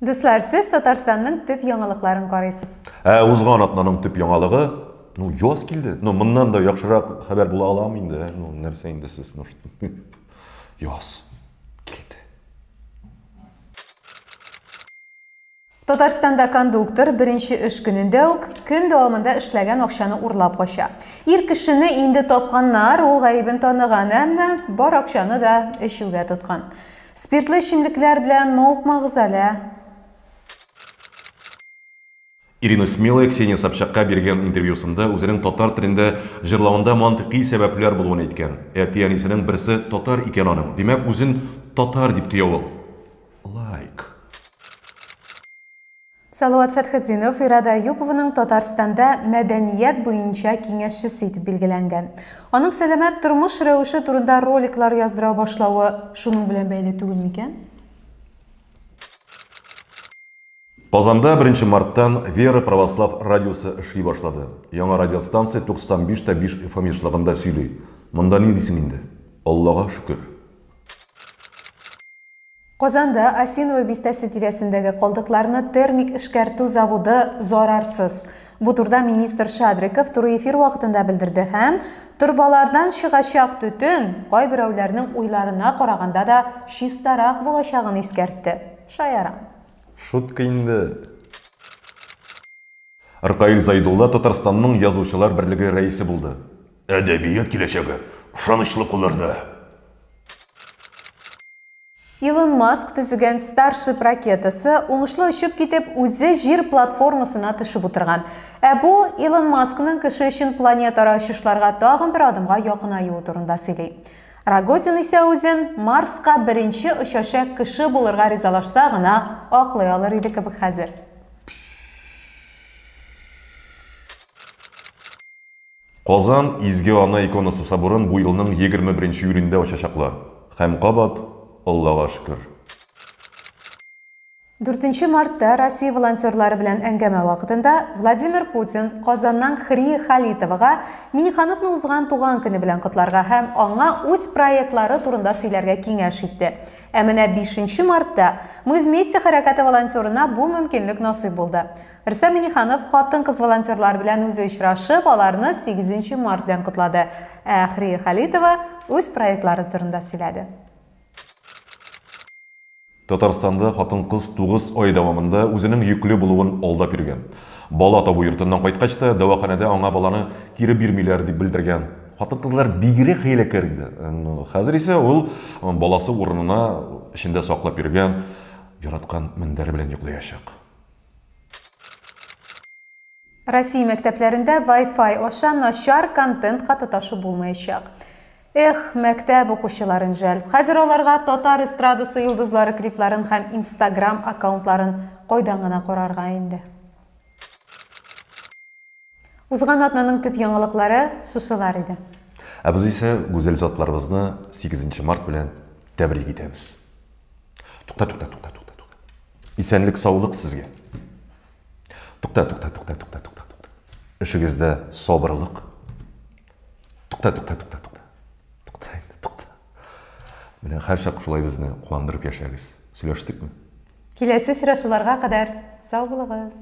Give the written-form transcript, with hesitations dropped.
Дуслар, сез Татарстанның төп яңалыкларын карыйсыз. Узган атнаның төп яңалыгы, яз килде. Моннан да яхшырак хәбәр була аламы инде? Нәрсә инде сез, может, яз килде. Татарстанда кондуктор беренче эш көнендә үк көн дәвамында эшләгән акчаны урлап кача. Ир кешене инде тапканнар, ул гаебен таныган, әмма бар акчаны да эчүгә тоткан. Спиртлы эчемлекләр белән мавыкмагыз әле. Ирина Смелая Ксения Собчакка биргән интервьюсында үзенең татар телендә җырлавында мантыйкый сәбәпләр булуын әйткән. Әти-әнисенең берсе татар икән аның. Димәк, үзен татар дип тыя ул. Лайк. Салават Фәтхетдинов Ирада Юпованың Татарстанда мәдәният буенча киңәшчесе итеп билгеләнгән. Аның сәламәт тормыш рәвеше турында роликлар яздыра башлавы шуның белән бәйле түгел микән? Казанда 1 марттан Вера Православ радиосы эшли башлады. Яңа радиостанция 95.5 FM йышлыгында сөйли. Монда ни дисең инде? Аллага шөкер. Казанда Осиново бистәсе тирәсендәге калдыкларны термик эшкәртү заводы зарарсыз. Бу турда министр Шадриков туры эфир вакытында белдерде һәм турбалардан чыгачак төтен кайберәүләрнең уйларына караганда да чистарак булачагын искәртте. Шаяра. Шутка инде. Аркаил Зайдулла Татарстанның язучылар берлеге рәисе булды. Әдәбият киләчәге ышанычлы кулларда. Илон Маск төзегән Starship ракетасы уңышлы очып китеп үзе җир платформасына төшеп утырган. Бу Илон Маскның кеше өчен планетара очышларга тагын бер адымга якынаюы турында сөйли. Рогозин исә үзен Марска беренче очачак кеше булырга ризалашса гына аклый алыр иде кебек хәзер. Казан Изге Ана иконасы соборын бу елның 21 июлендә ачачаклар. Һәм кабат Аллага шөкер. 4 мартта Россия волонтерлары белән әңгәмә вакытында Владимир Путин Казаннан Хрия Халитовага Минихановның узган туган көне белән котларга һәм аңа үз проектлары турында сөйләргә киңәш итте. Ә менә 5 мартта Мы вместе хәрәкәте волонтерына бу мөмкинлек насыйп булды. Рөстәм Миниханов хатын-кыз волонтерлар белән үзе очрашып, аларны 8 март белән котлады. Ә Хрия Халитова үз проектлары турында сөйләде. Татарстанда хатын-кыз 9 ай дәвамында үзенең йөкле булуын алдап йөргән. Бала табу йортыннан кайткач та дәваханәдә аңа баланы кире бирмиләр дип белдергән. Хатын-кызлар бигрәк хәйләкәр инде. Хәзер исә ул баласы урынына эчендә саклап йөргән яраткан мендәре белән йоклаячак. Россия мәктәпләрендә Wi-Fi аша начар контент катыташы булмаячак. Мәктәп укучыларын жәл. Хәзер аларга татар эстрадасы йолдызлары клипларын һәм Instagram аккаунтларын кайдан гына карарга инде. Узган атнаның төп яңалыклары шушылар иде. Без исә гүзәл затларыбызны 8 март белән тәбрик итәбез. Тукта. Исәнлек, саулык сезгә. Тукта. Эшегездә сабырлык. Тукта. Менә һәр чак шулай безне куандырып яшәгез. Сөйләштекме? Киләсе очрашуларга кадәр сау булыгыз.